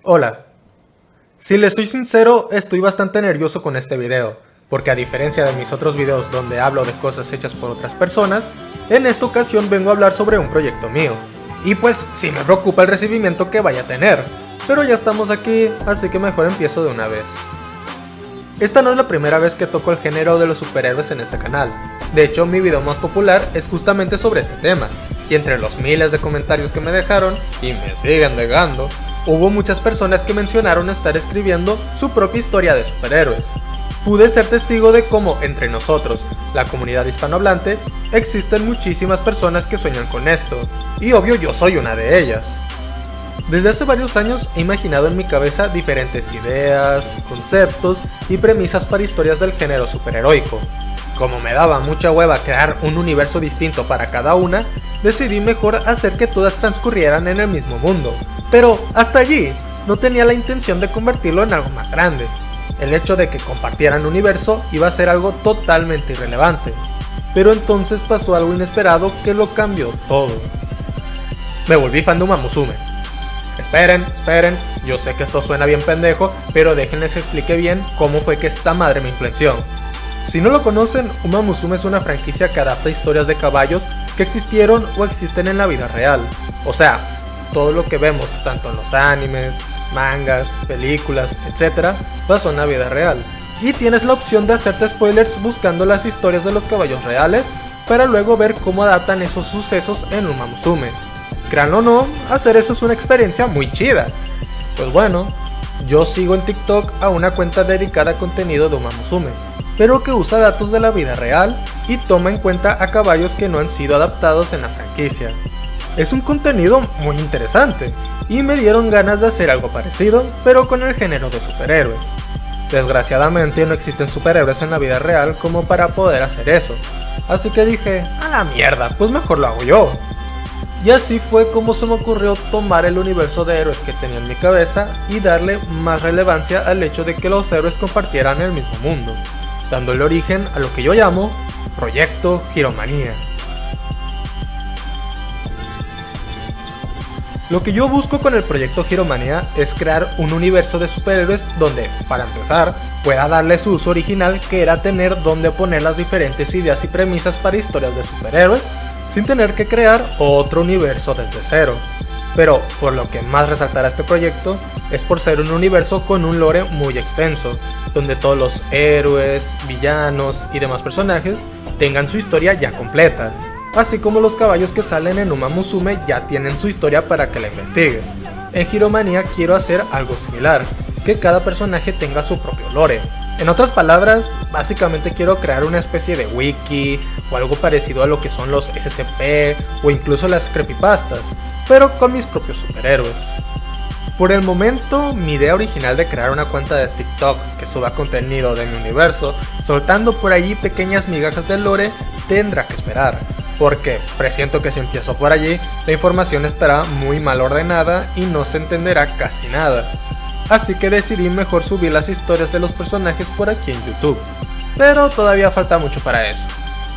Hola, si les soy sincero, estoy bastante nervioso con este video, porque a diferencia de mis otros videos donde hablo de cosas hechas por otras personas, en esta ocasión vengo a hablar sobre un proyecto mío. Y pues sí me preocupa el recibimiento que vaya a tener, pero ya estamos aquí, así que mejor empiezo de una vez. Esta no es la primera vez que toco el género de los superhéroes en este canal. De hecho, mi video más popular es justamente sobre este tema, y entre los miles de comentarios que me dejaron, y me siguen dejando, hubo muchas personas que mencionaron estar escribiendo su propia historia de superhéroes. Pude ser testigo de cómo entre nosotros, la comunidad hispanohablante, existen muchísimas personas que sueñan con esto, y obvio yo soy una de ellas. Desde hace varios años he imaginado en mi cabeza diferentes ideas, conceptos y premisas para historias del género superheroico. Como me daba mucha hueva crear un universo distinto para cada una, decidí mejor hacer que todas transcurrieran en el mismo mundo. Pero hasta allí, no tenía la intención de convertirlo en algo más grande. El hecho de que compartieran universo iba a ser algo totalmente irrelevante. Pero entonces pasó algo inesperado que lo cambió todo. Me volví fan de Uma Musume. Esperen, yo sé que esto suena bien pendejo, pero déjenles explique bien cómo fue que esta madre me influenció. Si no lo conocen, Uma Musume es una franquicia que adapta historias de caballos que existieron o existen en la vida real. O sea, todo lo que vemos, tanto en los animes, mangas, películas, etc., pasó en la vida real. Y tienes la opción de hacerte spoilers buscando las historias de los caballos reales, para luego ver cómo adaptan esos sucesos en Uma Musume. Créanlo o no, hacer eso es una experiencia muy chida. Pues bueno, yo sigo en TikTok a una cuenta dedicada a contenido de Uma Musume, pero que usa datos de la vida real y toma en cuenta a caballos que no han sido adaptados en la franquicia. Es un contenido muy interesante y me dieron ganas de hacer algo parecido, pero con el género de superhéroes. Desgraciadamente no existen superhéroes en la vida real como para poder hacer eso, así que dije, a la mierda, pues mejor lo hago yo. Y así fue como se me ocurrió tomar el universo de héroes que tenía en mi cabeza y darle más relevancia al hecho de que los héroes compartieran el mismo mundo, dándole origen a lo que yo llamo Proyecto Giromanía. Lo que yo busco con el Proyecto Giromanía es crear un universo de superhéroes donde, para empezar, pueda darle su uso original, que era tener donde poner las diferentes ideas y premisas para historias de superhéroes, sin tener que crear otro universo desde cero. Pero por lo que más resaltará este proyecto es por ser un universo con un lore muy extenso, donde todos los héroes, villanos y demás personajes tengan su historia ya completa, así como los caballos que salen en Uma Musume ya tienen su historia para que la investigues. En Giromanía quiero hacer algo similar, que cada personaje tenga su propio lore. En otras palabras, básicamente quiero crear una especie de wiki o algo parecido a lo que son los SCP o incluso las creepypastas, pero con mis propios superhéroes. Por el momento, mi idea original de crear una cuenta de TikTok que suba contenido de mi universo, soltando por allí pequeñas migajas de lore, tendrá que esperar, porque presiento que si empiezo por allí, la información estará muy mal ordenada y no se entenderá casi nada. Así que decidí mejor subir las historias de los personajes por aquí en YouTube, pero todavía falta mucho para eso.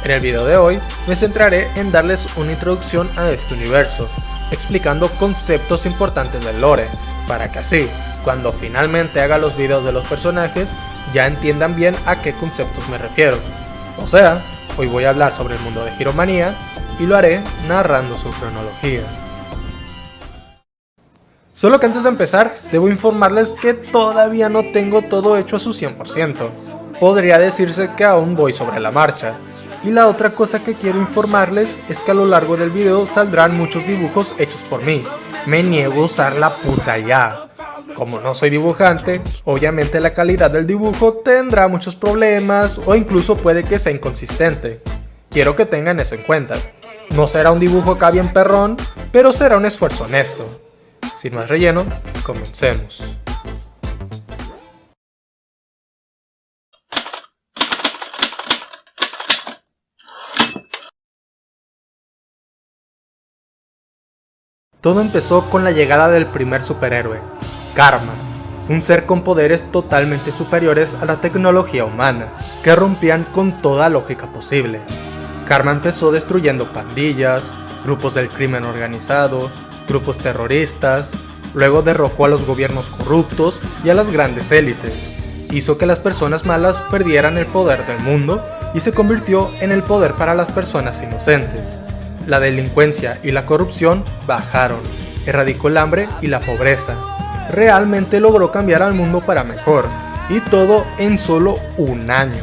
En el video de hoy me centraré en darles una introducción a este universo, explicando conceptos importantes del lore, para que así, cuando finalmente haga los videos de los personajes, ya entiendan bien a qué conceptos me refiero. O sea, hoy voy a hablar sobre el mundo de Giromanía y lo haré narrando su cronología. Solo que antes de empezar, debo informarles que todavía no tengo todo hecho a su 100%. Podría decirse que aún voy sobre la marcha. Y la otra cosa que quiero informarles es que a lo largo del video saldrán muchos dibujos hechos por mí. Me niego a usar la puta IA. Como no soy dibujante, obviamente la calidad del dibujo tendrá muchos problemas o incluso puede que sea inconsistente. Quiero que tengan eso en cuenta. No será un dibujo acá bien perrón, pero será un esfuerzo honesto. Sin más relleno, comencemos. Todo empezó con la llegada del primer superhéroe, Karma, un ser con poderes totalmente superiores a la tecnología humana, que rompían con toda lógica posible. Karma empezó destruyendo pandillas, grupos del crimen organizado, grupos terroristas, Luego derrocó a los gobiernos corruptos y a las grandes élites. Hizo que las personas malas perdieran el poder del mundo y se convirtió en el poder para las personas inocentes. La delincuencia y la corrupción bajaron, erradicó el hambre y la pobreza. Realmente logró cambiar al mundo para mejor, y todo en solo un año.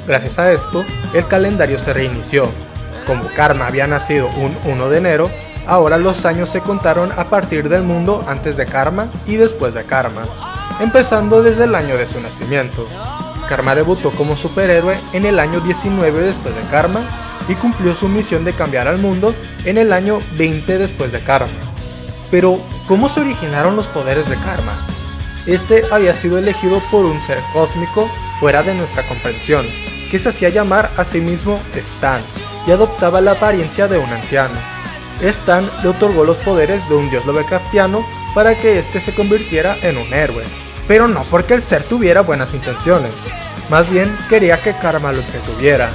Gracias a esto, el calendario se reinició. Como Karma había nacido un 1 de enero, ahora los años se contaron a partir del mundo antes de Karma y después de Karma, empezando desde el año de su nacimiento. Karma debutó como superhéroe en el año 19 después de Karma y cumplió su misión de cambiar al mundo en el año 20 después de Karma. Pero, ¿cómo se originaron los poderes de Karma? Este había sido elegido por un ser cósmico fuera de nuestra comprensión, que se hacía llamar a sí mismo Stan y adoptaba la apariencia de un anciano. Stan le otorgó los poderes de un dios lovecraftiano para que éste se convirtiera en un héroe, pero no porque el ser tuviera buenas intenciones, más bien quería que Karma lo entretuviera,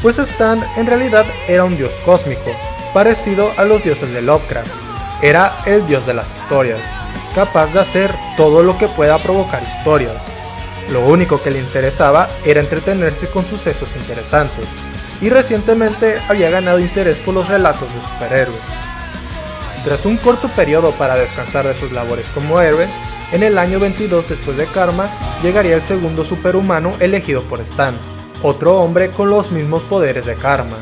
pues Stan en realidad era un dios cósmico, parecido a los dioses de Lovecraft. Era el dios de las historias, capaz de hacer todo lo que pueda provocar historias. Lo único que le interesaba era entretenerse con sucesos interesantes, y recientemente había ganado interés por los relatos de superhéroes. Tras un corto periodo para descansar de sus labores como héroe, en el año 22 después de Karma llegaría el segundo superhumano elegido por Stan, otro hombre con los mismos poderes de Karma.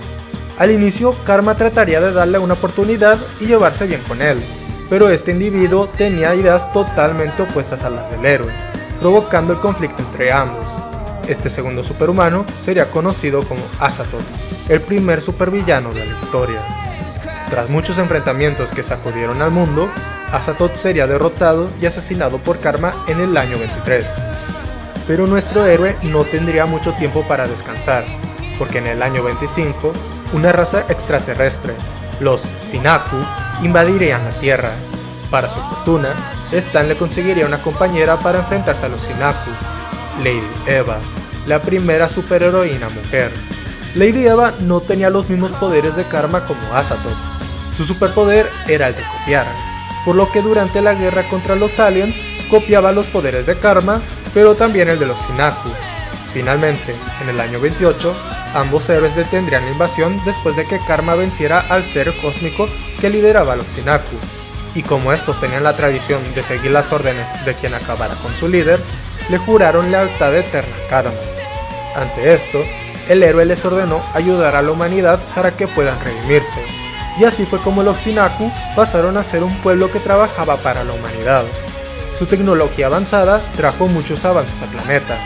Al inicio, Karma trataría de darle una oportunidad y llevarse bien con él, pero este individuo tenía ideas totalmente opuestas a las del héroe, provocando el conflicto entre ambos. Este segundo superhumano sería conocido como Azathoth, el primer supervillano de la historia. Tras muchos enfrentamientos que sacudieron al mundo, Azathoth sería derrotado y asesinado por Karma en el año 23. Pero nuestro héroe no tendría mucho tiempo para descansar, porque en el año 25, una raza extraterrestre, los Xinaku, invadirían la Tierra. Para su fortuna, Stan le conseguiría una compañera para enfrentarse a los Xinaku, Lady Eva, la primera superheroína mujer. Lady Eva no tenía los mismos poderes de Karma como Azathoth. Su superpoder era el de copiar, por lo que durante la guerra contra los aliens copiaba los poderes de Karma, pero también el de los Xinaku. Finalmente, en el año 28, ambos héroes detendrían la invasión después de que Karma venciera al ser cósmico que lideraba a los Xinaku. Y como estos tenían la tradición de seguir las órdenes de quien acabara con su líder, le juraron lealtad eterna a Karma. Ante esto, el héroe les ordenó ayudar a la humanidad para que puedan redimirse, y así fue como los Xinaku pasaron a ser un pueblo que trabajaba para la humanidad. Su tecnología avanzada trajo muchos avances al planeta,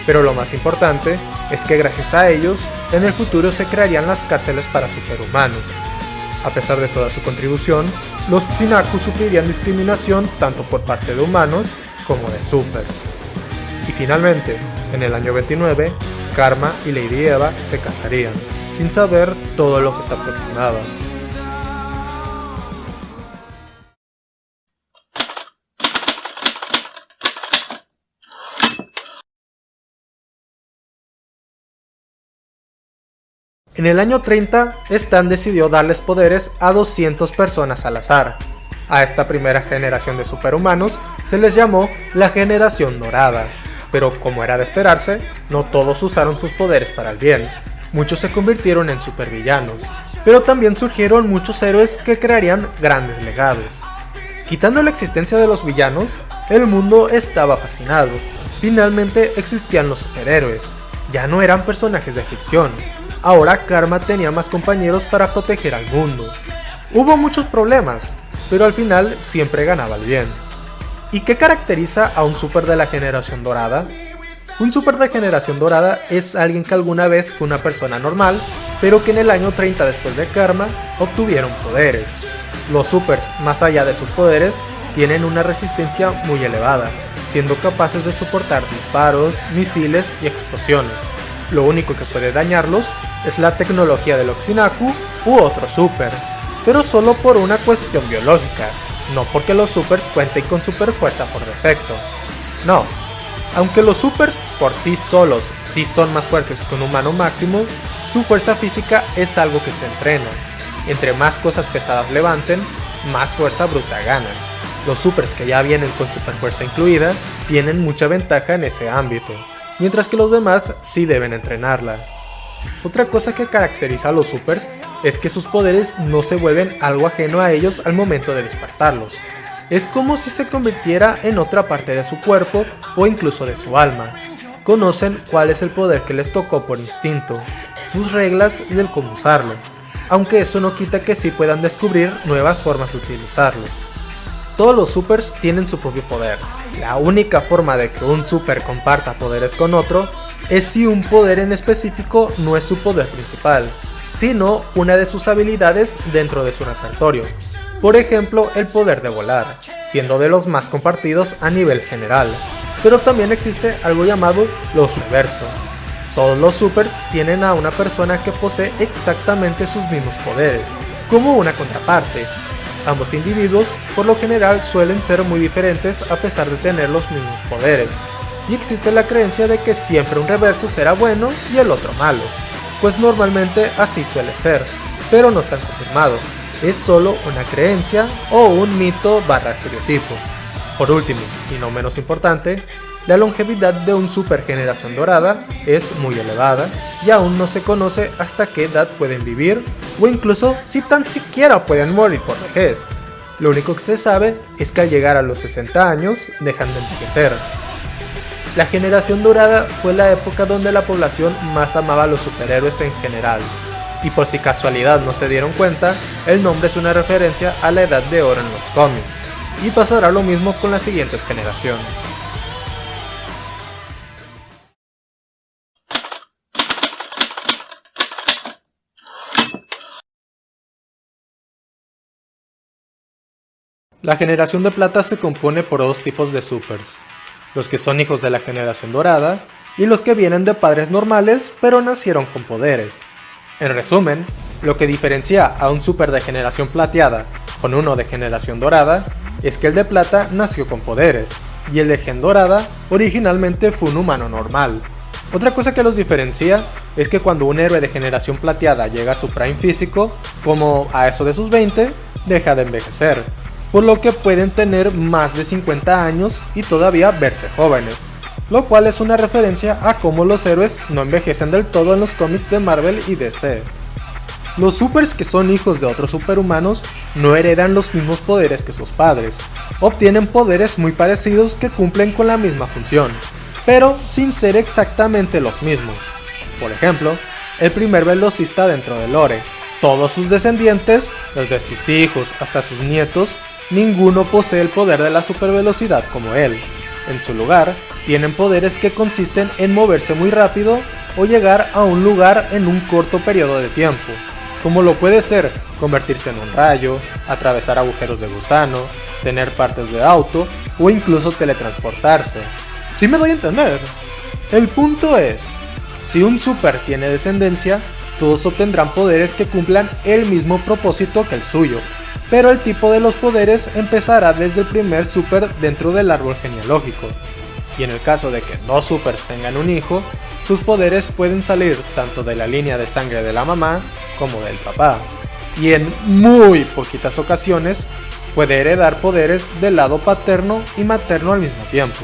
pero lo más importante es que gracias a ellos, en el futuro se crearían las cárceles para superhumanos. A pesar de toda su contribución, los Xinaku sufrirían discriminación tanto por parte de humanos como de supers. Y finalmente, en el año 29, Karma y Lady Eva se casarían, sin saber todo lo que se aproximaba. En el año 30, Stan decidió darles poderes a 200 personas al azar. A esta primera generación de superhumanos se les llamó la Generación Dorada, pero como era de esperarse, no todos usaron sus poderes para el bien. Muchos se convirtieron en supervillanos, pero también surgieron muchos héroes que crearían grandes legados. Quitando la existencia de los villanos, el mundo estaba fascinado. Finalmente existían los superhéroes, ya no eran personajes de ficción. Ahora Karma tenía más compañeros para proteger al mundo. Hubo muchos problemas, pero al final siempre ganaba el bien. ¿Y qué caracteriza a un super de la Generación Dorada? Un super de Generación Dorada es alguien que alguna vez fue una persona normal, pero que en el año 30 después de Karma obtuvieron poderes. Los supers, más allá de sus poderes, tienen una resistencia muy elevada, siendo capaces de soportar disparos, misiles y explosiones. Lo único que puede dañarlos es la tecnología de los Xinaku u otro super, pero solo por una cuestión biológica, no porque los supers cuenten con super fuerza por defecto. No, aunque los supers por sí solos sí son más fuertes que un humano máximo, su fuerza física es algo que se entrena. Entre más cosas pesadas levanten, más fuerza bruta ganan. Los supers que ya vienen con superfuerza incluida tienen mucha ventaja en ese ámbito, mientras que los demás sí deben entrenarla. Otra cosa que caracteriza a los supers es que sus poderes no se vuelven algo ajeno a ellos al momento de despertarlos. Es como si se convirtiera en otra parte de su cuerpo o incluso de su alma. Conocen cuál es el poder que les tocó por instinto, sus reglas y el cómo usarlo, aunque eso no quita que sí puedan descubrir nuevas formas de utilizarlos. Todos los supers tienen su propio poder. La única forma de que un super comparta poderes con otro es si un poder en específico no es su poder principal, sino una de sus habilidades dentro de su repertorio. Por ejemplo, el poder de volar, siendo de los más compartidos a nivel general. Pero también existe algo llamado los reverso. Todos los supers tienen a una persona que posee exactamente sus mismos poderes, como una contraparte. Ambos individuos, por lo general, suelen ser muy diferentes a pesar de tener los mismos poderes, y existe la creencia de que siempre un reverso será bueno y el otro malo, pues normalmente así suele ser, pero no está confirmado, es solo una creencia o un mito / estereotipo. Por último, y no menos importante, la longevidad de un super generación dorada es muy elevada y aún no se conoce hasta qué edad pueden vivir o incluso si tan siquiera pueden morir por vejez. Lo único que se sabe es que al llegar a los 60 años dejan de envejecer. La generación dorada fue la época donde la población más amaba a los superhéroes en general, y por si casualidad no se dieron cuenta, el nombre es una referencia a la edad de oro en los cómics, y pasará lo mismo con las siguientes generaciones. La generación de plata se compone por dos tipos de supers, los que son hijos de la generación dorada y los que vienen de padres normales pero nacieron con poderes. En resumen, lo que diferencia a un super de generación plateada con uno de generación dorada es que el de plata nació con poderes y el de gen dorada originalmente fue un humano normal. Otra cosa que los diferencia es que cuando un héroe de generación plateada llega a su prime físico, como a eso de sus 20, deja de envejecer, por lo que pueden tener más de 50 años y todavía verse jóvenes, lo cual es una referencia a cómo los héroes no envejecen del todo en los cómics de Marvel y DC. Los supers que son hijos de otros superhumanos no heredan los mismos poderes que sus padres, obtienen poderes muy parecidos que cumplen con la misma función, pero sin ser exactamente los mismos. Por ejemplo, el primer velocista dentro del lore, todos sus descendientes, desde sus hijos hasta sus nietos, ninguno posee el poder de la supervelocidad como él. En su lugar, tienen poderes que consisten en moverse muy rápido o llegar a un lugar en un corto periodo de tiempo, como lo puede ser convertirse en un rayo, atravesar agujeros de gusano, tener partes de auto o incluso teletransportarse. ¿Sí me doy a entender? El punto es, si un super tiene descendencia, todos obtendrán poderes que cumplan el mismo propósito que el suyo, pero el tipo de los poderes empezará desde el primer super dentro del árbol genealógico, y en el caso de que dos supers tengan un hijo, sus poderes pueden salir tanto de la línea de sangre de la mamá como del papá, y en muy poquitas ocasiones puede heredar poderes del lado paterno y materno al mismo tiempo.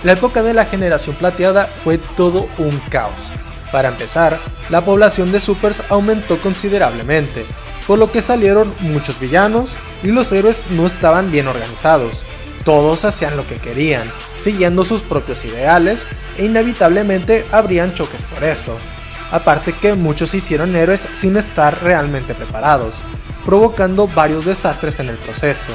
La época de la generación plateada fue todo un caos. Para empezar, la población de supers aumentó considerablemente, por lo que salieron muchos villanos y los héroes no estaban bien organizados. Todos hacían lo que querían, siguiendo sus propios ideales, e inevitablemente habrían choques por eso. Aparte que muchos hicieron héroes sin estar realmente preparados, provocando varios desastres en el proceso.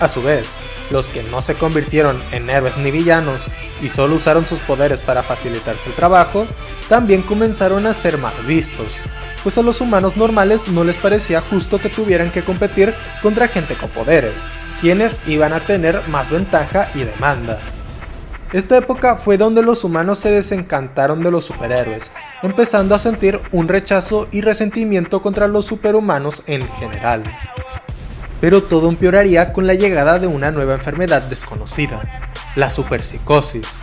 A su vez, los que no se convirtieron en héroes ni villanos y solo usaron sus poderes para facilitarse el trabajo, también comenzaron a ser mal vistos, pues a los humanos normales no les parecía justo que tuvieran que competir contra gente con poderes, quienes iban a tener más ventaja y demanda. Esta época fue donde los humanos se desencantaron de los superhéroes, empezando a sentir un rechazo y resentimiento contra los superhumanos en general. Pero todo empeoraría con la llegada de una nueva enfermedad desconocida, la superpsicosis.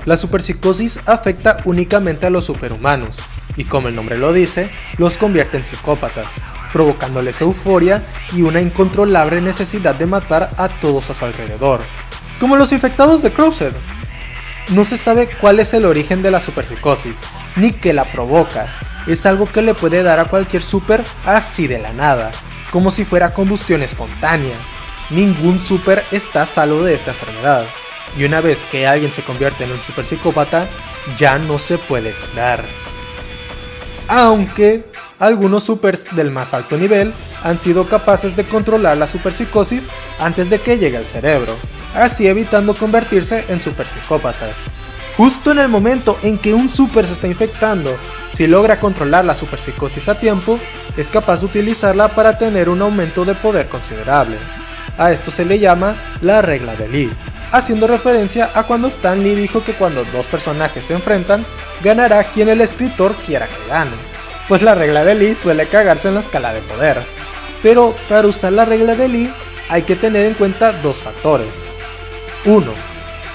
La superpsicosis afecta únicamente a los superhumanos, y como el nombre lo dice, los convierte en psicópatas. provocándoles euforia y una incontrolable necesidad de matar a todos a su alrededor, como los infectados de Crowsed. No se sabe cuál es el origen de la superpsicosis, ni qué la provoca. Es algo que le puede dar a cualquier super así de la nada, como si fuera combustión espontánea. Ningún super está salvo de esta enfermedad, y una vez que alguien se convierte en un super psicópata, ya no se puede curar. Aunque algunos supers del más alto nivel han sido capaces de controlar la superpsicosis antes de que llegue al cerebro, así evitando convertirse en superpsicópatas. Justo en el momento en que un super se está infectando, si logra controlar la superpsicosis a tiempo, es capaz de utilizarla para tener un aumento de poder considerable. A esto se le llama la regla de Lee, haciendo referencia a cuando Stan Lee dijo que cuando dos personajes se enfrentan, ganará quien el escritor quiera que gane, pues la regla de Lee suele cagarse en la escala de poder. Pero para usar la regla de Lee hay que tener en cuenta dos factores. 1.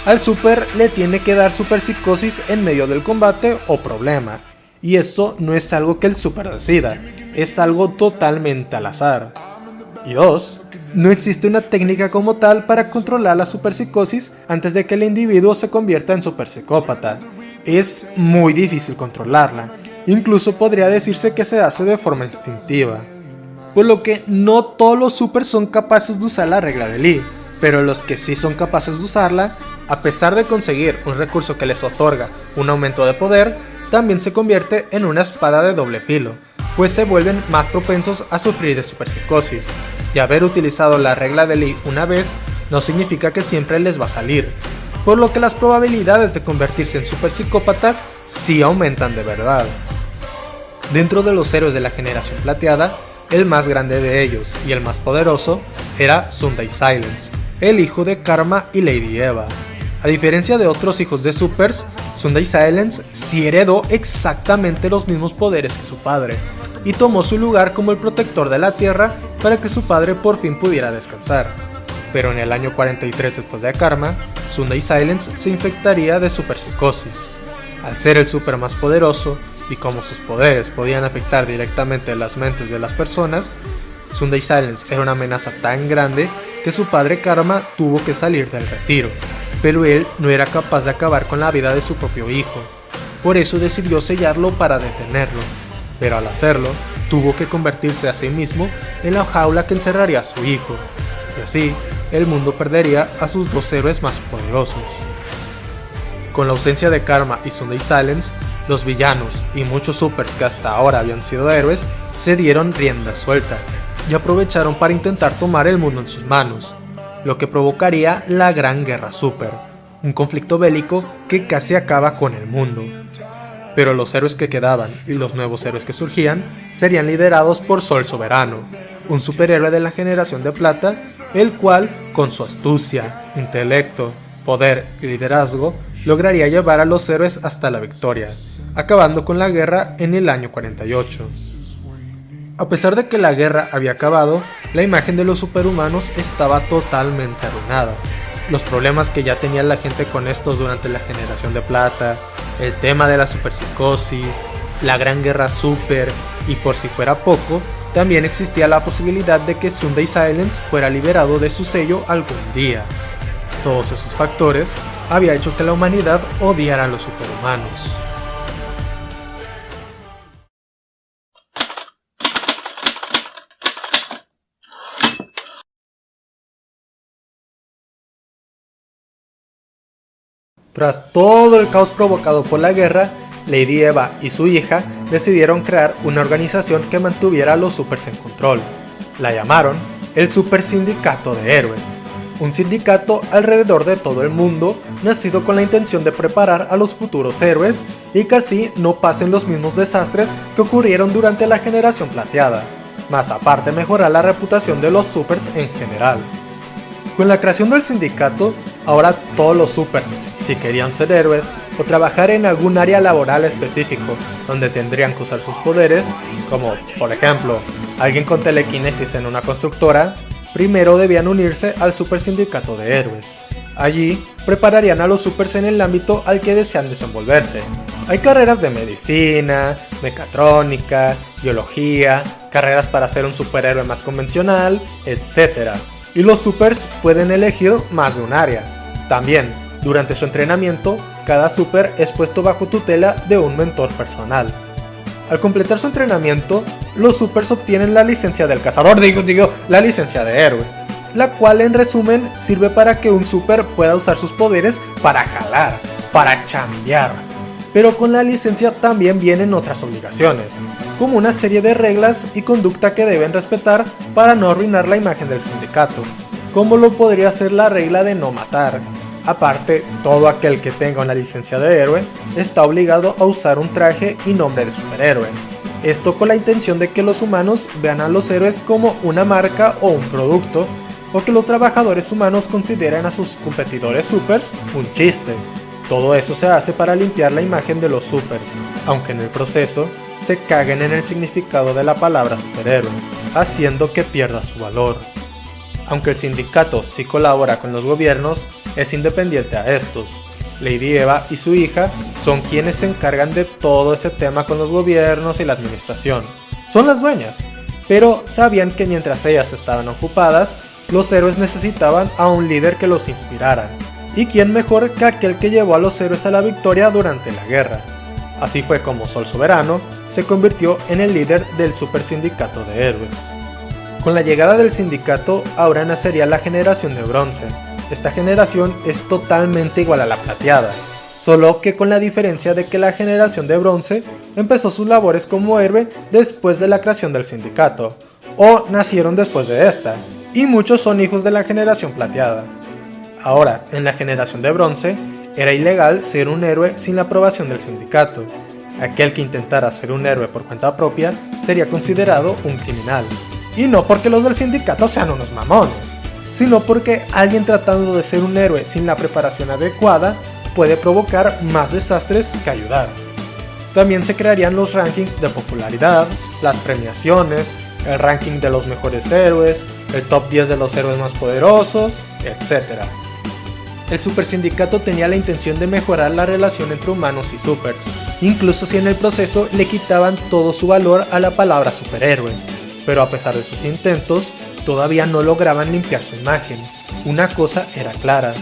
Al super le tiene que dar superpsicosis en medio del combate o problema, y eso no es algo que el super decida, es algo totalmente al azar. Y 2. No existe una técnica como tal para controlar la superpsicosis antes de que el individuo se convierta en superpsicópata. Es muy difícil controlarla, incluso podría decirse que se hace de forma instintiva. Por lo que no todos los supers son capaces de usar la regla de Lee, pero los que sí son capaces de usarla, a pesar de conseguir un recurso que les otorga un aumento de poder, también se convierte en una espada de doble filo, pues se vuelven más propensos a sufrir de superpsicosis, y haber utilizado la regla de Lee una vez no significa que siempre les va a salir, por lo que las probabilidades de convertirse en superpsicópatas sí aumentan de verdad. Dentro de los héroes de la generación plateada, el más grande de ellos y el más poderoso era Sunday Silence, el hijo de Karma y Lady Eva. A diferencia de otros hijos de supers, Sunday Silence sí heredó exactamente los mismos poderes que su padre, y tomó su lugar como el protector de la Tierra para que su padre por fin pudiera descansar. Pero en el año 43 después de Karma, Sunday Silence se infectaría de superpsicosis. Al ser el super más poderoso, y como sus poderes podían afectar directamente las mentes de las personas, Sunday Silence era una amenaza tan grande que su padre Karma tuvo que salir del retiro, pero él no era capaz de acabar con la vida de su propio hijo. Por eso decidió sellarlo para detenerlo, pero al hacerlo, tuvo que convertirse a sí mismo en la jaula que encerraría a su hijo, y así el mundo perdería a sus dos héroes más poderosos. Con la ausencia de Karma y Sunday Silence, los villanos y muchos supers que hasta ahora habían sido héroes se dieron rienda suelta y aprovecharon para intentar tomar el mundo en sus manos, lo que provocaría la Gran Guerra Super, un conflicto bélico que casi acaba con el mundo. Pero los héroes que quedaban y los nuevos héroes que surgían serían liderados por Sol Soberano, un superhéroe de la generación de plata, el cual, con su astucia, intelecto, poder y liderazgo, lograría llevar a los héroes hasta la victoria, acabando con la guerra en el año 48. A pesar de que la guerra había acabado, la imagen de los superhumanos estaba totalmente arruinada. Los problemas que ya tenía la gente con estos durante la generación de plata, el tema de la superpsicosis, la gran guerra super, y por si fuera poco, también existía la posibilidad de que Sunday Silence fuera liberado de su sello algún día. Todos esos factores había hecho que la humanidad odiara a los superhumanos. Tras todo el caos provocado por la guerra, Lady Eva y su hija decidieron crear una organización que mantuviera a los supers en control. La llamaron el Super Sindicato de Héroes, un sindicato alrededor de todo el mundo nacido con la intención de preparar a los futuros héroes y que así no pasen los mismos desastres que ocurrieron durante la generación plateada, más aparte mejorar la reputación de los supers en general. Con la creación del sindicato, ahora todos los supers, si querían ser héroes o trabajar en algún área laboral específico donde tendrían que usar sus poderes, como por ejemplo alguien con telequinesis en una constructora, primero debían unirse al Super Sindicato de Héroes. Allí prepararían a los supers en el ámbito al que desean desenvolverse. Hay carreras de medicina, mecatrónica, biología, carreras para ser un superhéroe más convencional, etc. Y los supers pueden elegir más de un área. También, durante su entrenamiento, cada super es puesto bajo tutela de un mentor personal. Al completar su entrenamiento, los supers obtienen la licencia del cazador, la licencia de héroe, la cual en resumen sirve para que un super pueda usar sus poderes para jalar, para chambear. Pero con la licencia también vienen otras obligaciones, como una serie de reglas y conducta que deben respetar para no arruinar la imagen del sindicato, como lo podría ser la regla de no matar. Aparte, todo aquel que tenga una licencia de héroe está obligado a usar un traje y nombre de superhéroe. Esto con la intención de que los humanos vean a los héroes como una marca o un producto, o que los trabajadores humanos consideren a sus competidores supers un chiste. Todo eso se hace para limpiar la imagen de los supers, aunque en el proceso se caguen en el significado de la palabra superhéroe, haciendo que pierda su valor. Aunque el sindicato sí colabora con los gobiernos, es independiente a estos. Lady Eva y su hija son quienes se encargan de todo ese tema con los gobiernos y la administración. Son las dueñas, pero sabían que mientras ellas estaban ocupadas, los héroes necesitaban a un líder que los inspirara. ¿Y quién mejor que aquel que llevó a los héroes a la victoria durante la guerra? Así fue como Sol Soberano se convirtió en el líder del super sindicato de héroes. Con la llegada del sindicato, ahora nacería la generación de bronce. Esta generación es totalmente igual a la plateada, solo que con la diferencia de que la generación de bronce empezó sus labores como héroe después de la creación del sindicato, o nacieron después de esta, y muchos son hijos de la generación plateada. Ahora, en la generación de bronce, era ilegal ser un héroe sin la aprobación del sindicato. Aquel que intentara ser un héroe por cuenta propia sería considerado un criminal. Y no porque los del sindicato sean unos mamones, sino porque alguien tratando de ser un héroe sin la preparación adecuada puede provocar más desastres que ayudar. También se crearían los rankings de popularidad, las premiaciones, el ranking de los mejores héroes, el top 10 de los héroes más poderosos, etc. El super sindicato tenía la intención de mejorar la relación entre humanos y supers, incluso si en el proceso le quitaban todo su valor a la palabra superhéroe. Pero a pesar de sus intentos, todavía no lograban limpiar su imagen. Una cosa era clara,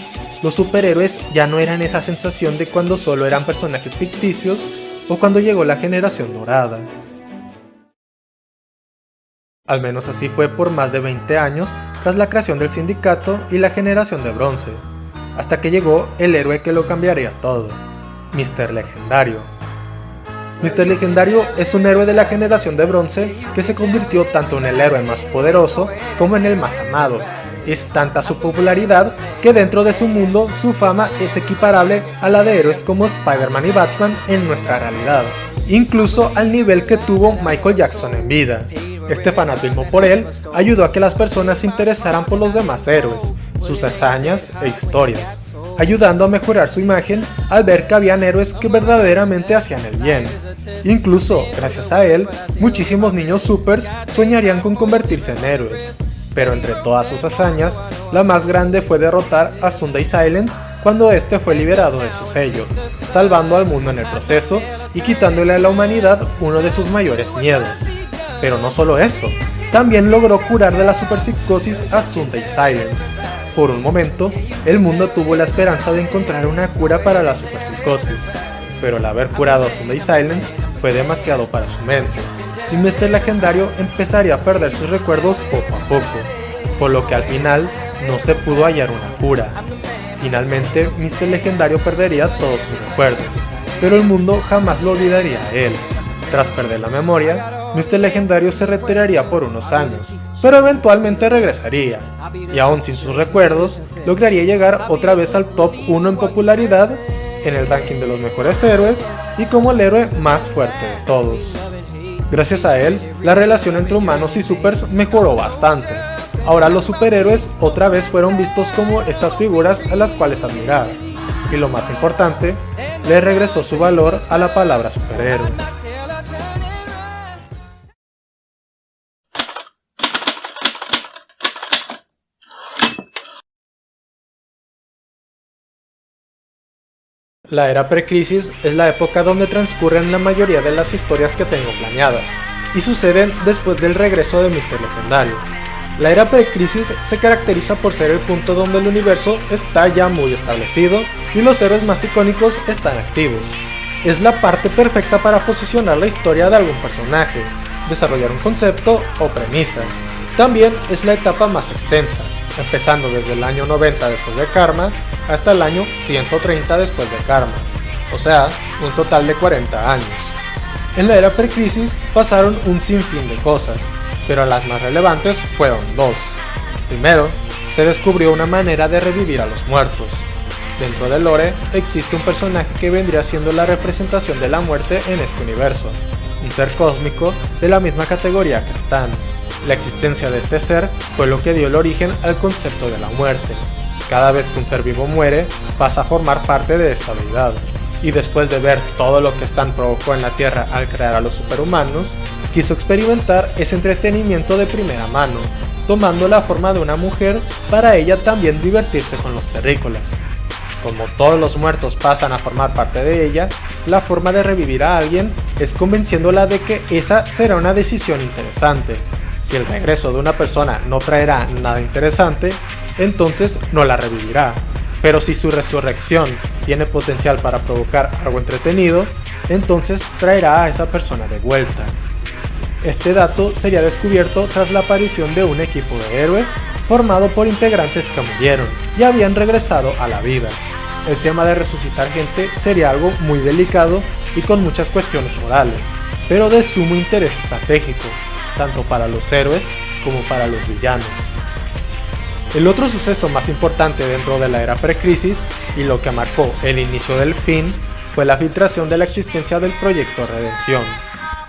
los superhéroes ya no eran esa sensación de cuando solo eran personajes ficticios o cuando llegó la generación dorada. Al menos así fue por más de 20 años tras la creación del sindicato y la generación de bronce, hasta que llegó el héroe que lo cambiaría todo, Mr. Legendario. Mr. Legendario es un héroe de la generación de bronce que se convirtió tanto en el héroe más poderoso como en el más amado. Es tanta su popularidad que dentro de su mundo su fama es equiparable a la de héroes como Spider-Man y Batman en nuestra realidad, incluso al nivel que tuvo Michael Jackson en vida. Este fanatismo por él ayudó a que las personas se interesaran por los demás héroes, sus hazañas e historias, ayudando a mejorar su imagen al ver que habían héroes que verdaderamente hacían el bien. Incluso, gracias a él, muchísimos niños supers soñarían con convertirse en héroes. Pero entre todas sus hazañas, la más grande fue derrotar a Sunday Silence cuando este fue liberado de su sello, salvando al mundo en el proceso y quitándole a la humanidad uno de sus mayores miedos. Pero no solo eso, también logró curar de la superpsicosis a Sunday Silence. Por un momento, el mundo tuvo la esperanza de encontrar una cura para la superpsicosis, pero el haber curado a Sunday Silence fue demasiado para su mente, y Mr. Legendario empezaría a perder sus recuerdos poco a poco, por lo que al final no se pudo hallar una cura. Finalmente, Mr. Legendario perdería todos sus recuerdos, pero el mundo jamás lo olvidaría a él. Tras perder la memoria, Mr. Legendario se retiraría por unos años, pero eventualmente regresaría, y aún sin sus recuerdos, lograría llegar otra vez al top 1 en popularidad, en el ranking de los mejores héroes, y como el héroe más fuerte de todos. Gracias a él, la relación entre humanos y supers mejoró bastante. Ahora los superhéroes otra vez fueron vistos como estas figuras a las cuales admirar, y lo más importante, le regresó su valor a la palabra superhéroe. La era precrisis es la época donde transcurren la mayoría de las historias que tengo planeadas. y suceden después del regreso de Mr. Legendario. La era pre-crisis se caracteriza por ser el punto donde el universo está ya muy establecido y los héroes más icónicos están activos. Es la parte perfecta para posicionar la historia de algún personaje, desarrollar un concepto o premisa. También es la etapa más extensa, empezando desde el año 90 después de Karma hasta el año 130 después de Karma, o sea, un total de 40 años. En la era pre-crisis pasaron un sinfín de cosas, pero las más relevantes fueron dos. Primero, se descubrió una manera de revivir a los muertos. Dentro del lore existe un personaje que vendría siendo la representación de la muerte en este universo, un ser cósmico de la misma categoría que Stan. La existencia de este ser fue lo que dio el origen al concepto de la muerte. Cada vez que un ser vivo muere, pasa a formar parte de esta deidad, y después de ver todo lo que Stan provocó en la Tierra al crear a los superhumanos, quiso experimentar ese entretenimiento de primera mano, tomando la forma de una mujer para ella también divertirse con los terrícolas. Como todos los muertos pasan a formar parte de ella, la forma de revivir a alguien es convenciéndola de que esa será una decisión interesante. Si el regreso de una persona no traerá nada interesante, entonces no la revivirá. Pero si su resurrección tiene potencial para provocar algo entretenido, entonces traerá a esa persona de vuelta. Este dato sería descubierto tras la aparición de un equipo de héroes formado por integrantes que murieron y habían regresado a la vida. El tema de resucitar gente sería algo muy delicado y con muchas cuestiones morales, pero de sumo interés estratégico, tanto para los héroes como para los villanos. El otro suceso más importante dentro de la era pre-crisis y lo que marcó el inicio del fin fue la filtración de la existencia del Proyecto Redención.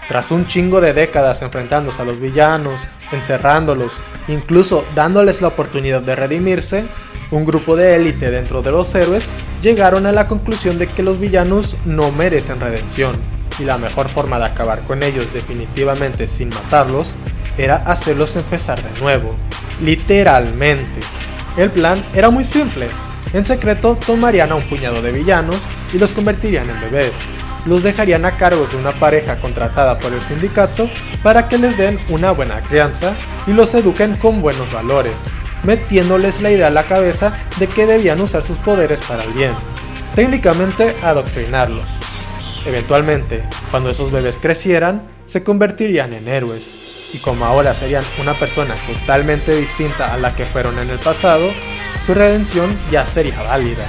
Tras un chingo de décadas enfrentándose a los villanos, encerrándolos, incluso dándoles la oportunidad de redimirse, un grupo de élite dentro de los héroes llegaron a la conclusión de que los villanos no merecen redención, y la mejor forma de acabar con ellos definitivamente sin matarlos era hacerlos empezar de nuevo, literalmente. El plan era muy simple. En secreto tomarían a un puñado de villanos y los convertirían en bebés. Los dejarían a cargo de una pareja contratada por el sindicato para que les den una buena crianza y los eduquen con buenos valores, metiéndoles la idea a la cabeza de que debían usar sus poderes para el bien. Técnicamente adoctrinarlos. Eventualmente, cuando esos bebés crecieran, se convertirían en héroes, y como ahora serían una persona totalmente distinta a la que fueron en el pasado, su redención ya sería válida.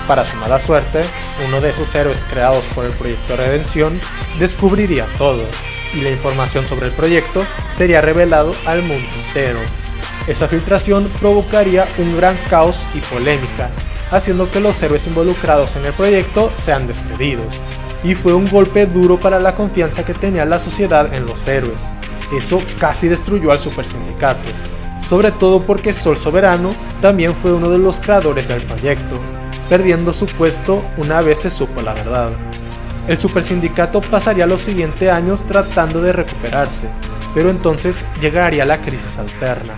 Para su mala suerte, uno de esos héroes creados por el Proyecto Redención descubriría todo, y la información sobre el proyecto sería revelado al mundo entero. Esa filtración provocaría un gran caos y polémica, haciendo que los héroes involucrados en el proyecto sean despedidos, y fue un golpe duro para la confianza que tenía la sociedad en los héroes. Eso casi destruyó al Super Sindicato, sobre todo porque Sol Soberano también fue uno de los creadores del proyecto, perdiendo su puesto una vez se supo la verdad. El Super Sindicato pasaría los siguientes años tratando de recuperarse, pero entonces llegaría la crisis alterna.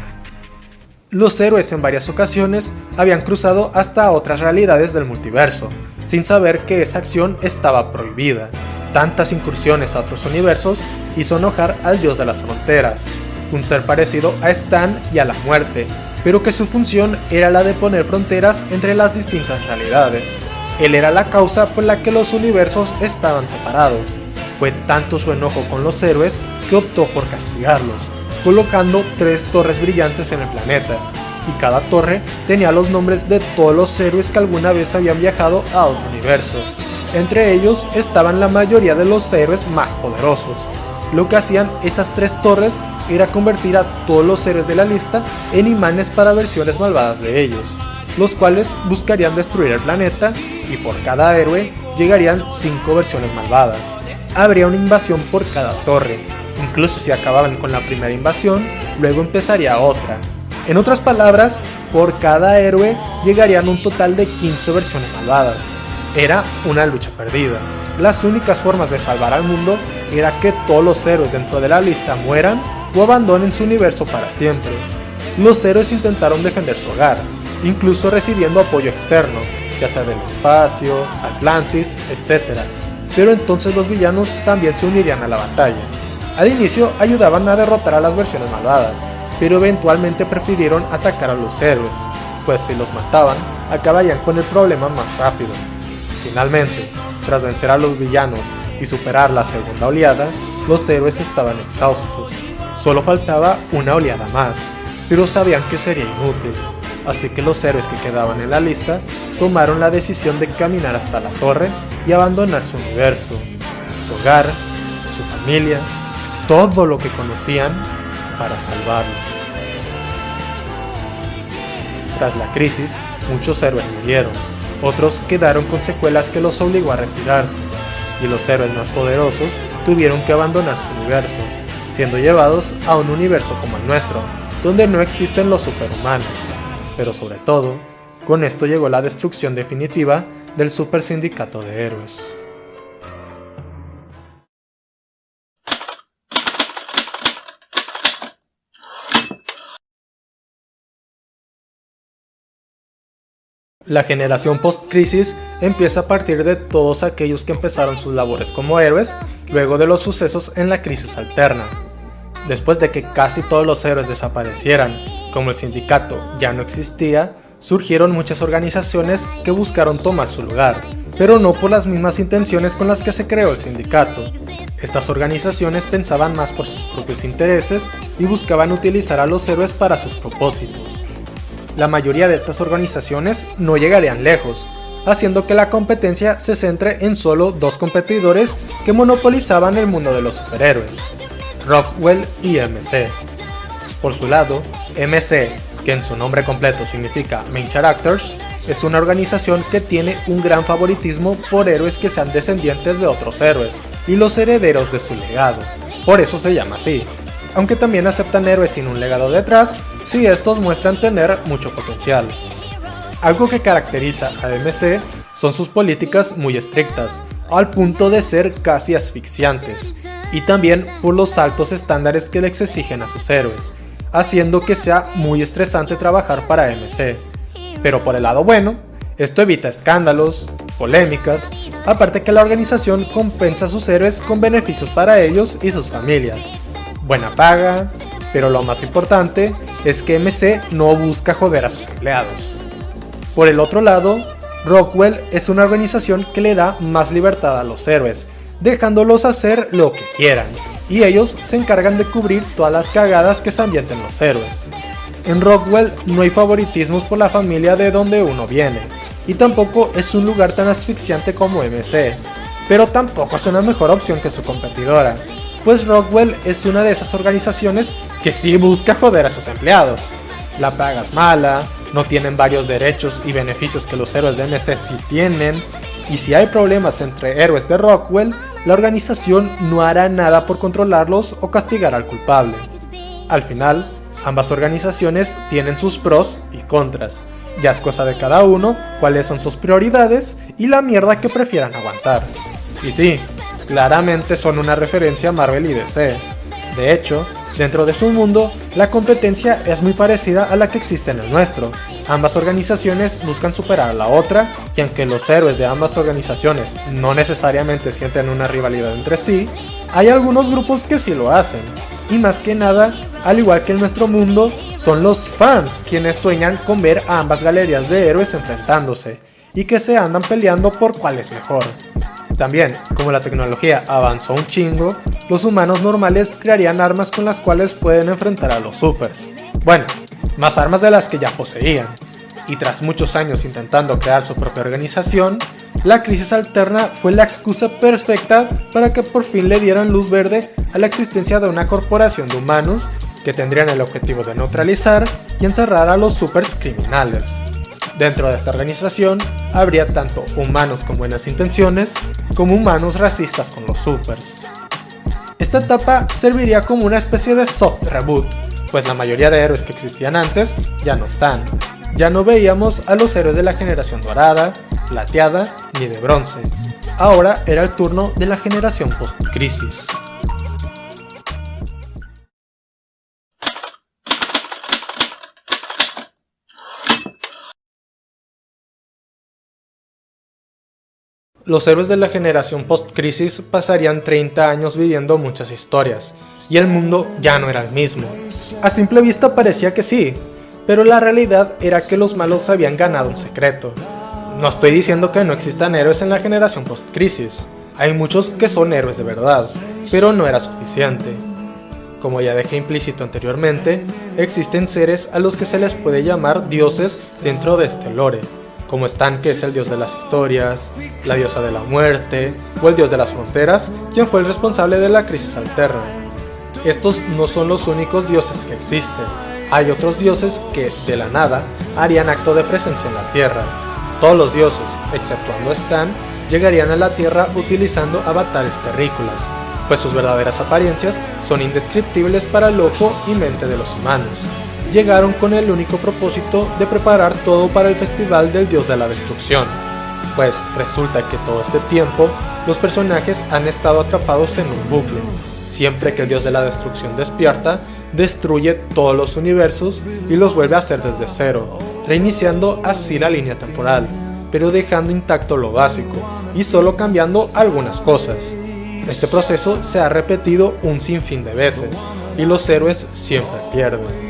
Los héroes en varias ocasiones habían cruzado hasta otras realidades del multiverso, sin saber que esa acción estaba prohibida. Tantas incursiones a otros universos hizo enojar al dios de las fronteras, un ser parecido a Stan y a la muerte, pero que su función era la de poner fronteras entre las distintas realidades. Él era la causa por la que los universos estaban separados. Fue tanto su enojo con los héroes que optó por castigarlos, colocando 3 torres brillantes en el planeta, y cada torre tenía los nombres de todos los héroes que alguna vez habían viajado a otro universo. Entre ellos estaban la mayoría de los héroes más poderosos. Lo que hacían esas 3 torres era convertir a todos los héroes de la lista en imanes para versiones malvadas de ellos, los cuales buscarían destruir el planeta, y por cada héroe llegarían 5 versiones malvadas. Habría una invasión por cada torre. Incluso si acababan con la primera invasión, luego empezaría otra. En otras palabras, por cada héroe llegarían un total de 15 versiones malvadas. Era una lucha perdida. Las únicas formas de salvar al mundo era que todos los héroes dentro de la lista mueran o abandonen su universo para siempre. Los héroes intentaron defender su hogar, incluso recibiendo apoyo externo, ya sea del espacio, Atlantis, etc. Pero entonces los villanos también se unirían a la batalla. Al inicio ayudaban a derrotar a las versiones malvadas, pero eventualmente prefirieron atacar a los héroes, pues si los mataban, acabarían con el problema más rápido. Finalmente, tras vencer a los villanos y superar la segunda oleada, los héroes estaban exhaustos. Solo faltaba una oleada más, pero sabían que sería inútil, así que los héroes que quedaban en la lista tomaron la decisión de caminar hasta la torre y abandonar su universo, su hogar, su familia, todo lo que conocían para salvarlo. Tras la crisis, muchos héroes murieron, otros quedaron con secuelas que los obligó a retirarse, y los héroes más poderosos tuvieron que abandonar su universo, siendo llevados a un universo como el nuestro, donde no existen los superhumanos. Pero sobre todo, con esto llegó la destrucción definitiva del super sindicato de héroes. La generación post-crisis empieza a partir de todos aquellos que empezaron sus labores como héroes luego de los sucesos en la crisis alterna. Después de que casi todos los héroes desaparecieran, como el sindicato ya no existía, surgieron muchas organizaciones que buscaron tomar su lugar, pero no por las mismas intenciones con las que se creó el sindicato. Estas organizaciones pensaban más por sus propios intereses y buscaban utilizar a los héroes para sus propósitos. La mayoría de estas organizaciones no llegarían lejos, haciendo que la competencia se centre en solo dos competidores que monopolizaban el mundo de los superhéroes, Rockwell y MC. Por su lado, MC, que en su nombre completo significa Main Characters, es una organización que tiene un gran favoritismo por héroes que sean descendientes de otros héroes y los herederos de su legado, por eso se llama así, aunque también aceptan héroes sin un legado detrás si estos muestran tener mucho potencial. Algo que caracteriza a MC son sus políticas muy estrictas, al punto de ser casi asfixiantes, y también por los altos estándares que les exigen a sus héroes, haciendo que sea muy estresante trabajar para MC. Pero por el lado bueno, esto evita escándalos, polémicas, aparte que la organización compensa a sus héroes con beneficios para ellos y sus familias, buena paga, pero lo más importante es que MC no busca joder a sus empleados. Por el otro lado, Rockwell es una organización que le da más libertad a los héroes, dejándolos hacer lo que quieran, y ellos se encargan de cubrir todas las cagadas que se ambienten los héroes. En Rockwell no hay favoritismos por la familia de donde uno viene, y tampoco es un lugar tan asfixiante como MC, pero tampoco es una mejor opción que su competidora, pues Rockwell es una de esas organizaciones que sí busca joder a sus empleados. La paga es mala, no tienen varios derechos y beneficios que los héroes de MC sí tienen, y si hay problemas entre héroes de Rockwell, la organización no hará nada por controlarlos o castigar al culpable. Al final, ambas organizaciones tienen sus pros y contras, ya es cosa de cada uno cuáles son sus prioridades y la mierda que prefieran aguantar. Y sí, claramente son una referencia a Marvel y DC. De hecho, dentro de su mundo, la competencia es muy parecida a la que existe en el nuestro. Ambas organizaciones buscan superar a la otra, y aunque los héroes de ambas organizaciones no necesariamente sienten una rivalidad entre sí, hay algunos grupos que sí lo hacen. Y más que nada, al igual que en nuestro mundo, son los fans quienes sueñan con ver a ambas galerías de héroes enfrentándose, y que se andan peleando por cuál es mejor. También, como la tecnología avanzó un chingo, los humanos normales crearían armas con las cuales pueden enfrentar a los supers. Bueno, más armas de las que ya poseían. Y tras muchos años intentando crear su propia organización, la crisis alterna fue la excusa perfecta para que por fin le dieran luz verde a la existencia de una corporación de humanos que tendrían el objetivo de neutralizar y encerrar a los supers criminales. Dentro de esta organización habría tanto humanos con buenas intenciones como humanos racistas con los supers. Esta etapa serviría como una especie de soft reboot, pues la mayoría de héroes que existían antes ya no están. Ya no veíamos a los héroes de la generación dorada, plateada ni de bronce. Ahora era el turno de la generación post-crisis. los héroes de la generación post-crisis pasarían 30 años viviendo muchas historias, y el mundo ya no era el mismo. A simple vista parecía que sí, pero la realidad era que los malos habían ganado en secreto. No estoy diciendo que no existan héroes en la generación post-crisis, hay muchos que son héroes de verdad, pero no era suficiente. Como ya dejé implícito anteriormente, existen seres a los que se les puede llamar dioses dentro de este lore, como Stan, que es el dios de las historias, la diosa de la muerte, o el dios de las fronteras, quien fue el responsable de la crisis alterna. Estos no son los únicos dioses que existen, hay otros dioses que, de la nada, harían acto de presencia en la Tierra. Todos los dioses, exceptuando Stan, llegarían a la Tierra utilizando avatares terrícolas, pues sus verdaderas apariencias son indescriptibles para el ojo y mente de los humanos. Llegaron con el único propósito de preparar todo para el festival del dios de la destrucción, pues resulta que todo este tiempo los personajes han estado atrapados en un bucle. Siempre que el dios de la destrucción despierta, destruye todos los universos y los vuelve a hacer desde cero, reiniciando así la línea temporal, pero dejando intacto lo básico y solo cambiando algunas cosas. Este proceso se ha repetido un sinfín de veces, y los héroes siempre pierden.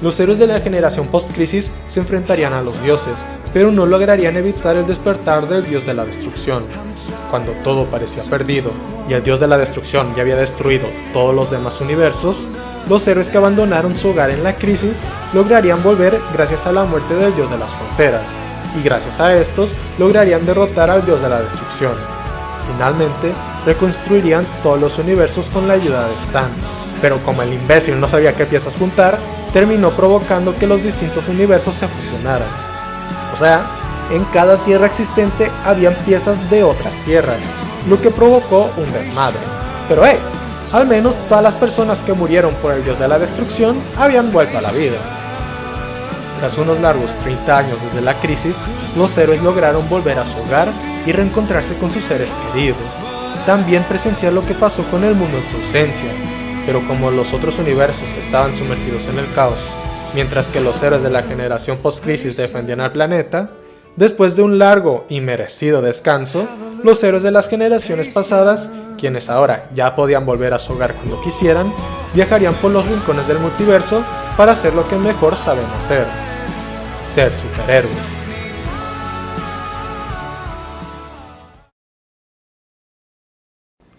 Los héroes de la generación post-crisis se enfrentarían a los dioses, pero no lograrían evitar el despertar del dios de la destrucción. Cuando todo parecía perdido, y el dios de la destrucción ya había destruido todos los demás universos, los héroes que abandonaron su hogar en la crisis lograrían volver gracias a la muerte del dios de las fronteras, y gracias a estos lograrían derrotar al dios de la destrucción. Finalmente, reconstruirían todos los universos con la ayuda de Stan, pero como el imbécil no sabía qué piezas juntar, terminó provocando que los distintos universos se fusionaran. O sea, en cada tierra existente habían piezas de otras tierras, lo que provocó un desmadre. Pero al menos todas las personas que murieron por el dios de la destrucción habían vuelto a la vida. Tras unos largos 30 años desde la crisis, los héroes lograron volver a su hogar y reencontrarse con sus seres queridos. También presenciar lo que pasó con el mundo en su ausencia, pero como los otros universos estaban sumergidos en el caos, mientras que los héroes de la generación post-crisis defendían al planeta, después de un largo y merecido descanso, los héroes de las generaciones pasadas, quienes ahora ya podían volver a su hogar cuando quisieran, viajarían por los rincones del multiverso para hacer lo que mejor saben hacer: ser superhéroes.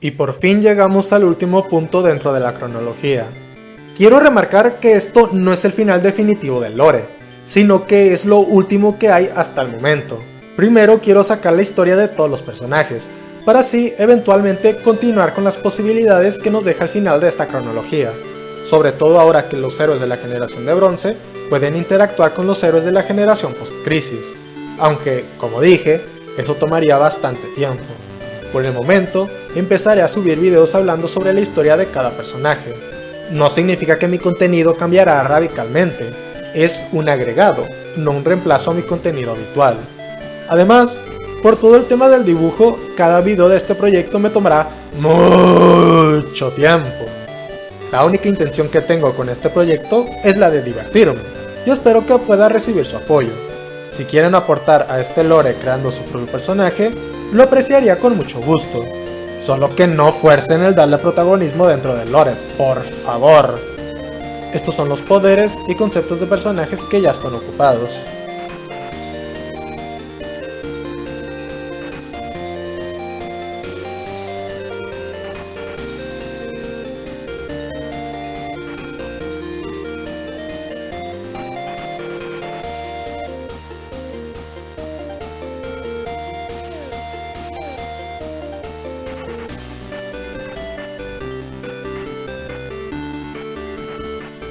Y por fin llegamos al último punto dentro de la cronología. Quiero remarcar que esto no es el final definitivo del lore, sino que es lo último que hay hasta el momento. Primero quiero sacar la historia de todos los personajes, para así eventualmente continuar con las posibilidades que nos deja el final de esta cronología, sobre todo ahora que los héroes de la generación de bronce pueden interactuar con los héroes de la generación post-crisis, aunque, como dije, eso tomaría bastante tiempo. Por el momento, empezaré a subir videos hablando sobre la historia de cada personaje. No significa que mi contenido cambiará radicalmente, es un agregado, no un reemplazo a mi contenido habitual. Además, por todo el tema del dibujo, cada video de este proyecto me tomará mucho tiempo. La única intención que tengo con este proyecto es la de divertirme, y espero que pueda recibir su apoyo. Si quieren aportar a este lore creando su propio personaje, lo apreciaría con mucho gusto. Solo que no fuercen el darle protagonismo dentro del lore, por favor. Estos son los poderes y conceptos de personajes que ya están ocupados.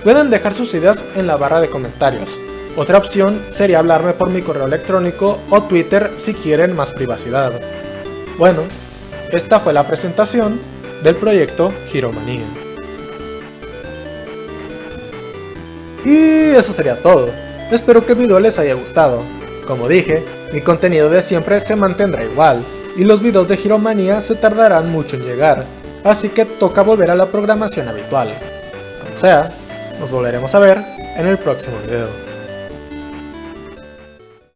Pueden dejar sus ideas en la barra de comentarios. Otra opción sería hablarme por mi correo electrónico o Twitter si quieren más privacidad. Bueno, esta fue la presentación del proyecto Hero Manía. Y eso sería todo. Espero que el video les haya gustado. Como dije, mi contenido de siempre se mantendrá igual, y los videos de Hero Manía se tardarán mucho en llegar, así que toca volver a la programación habitual. Como sea, nos volveremos a ver en el próximo video.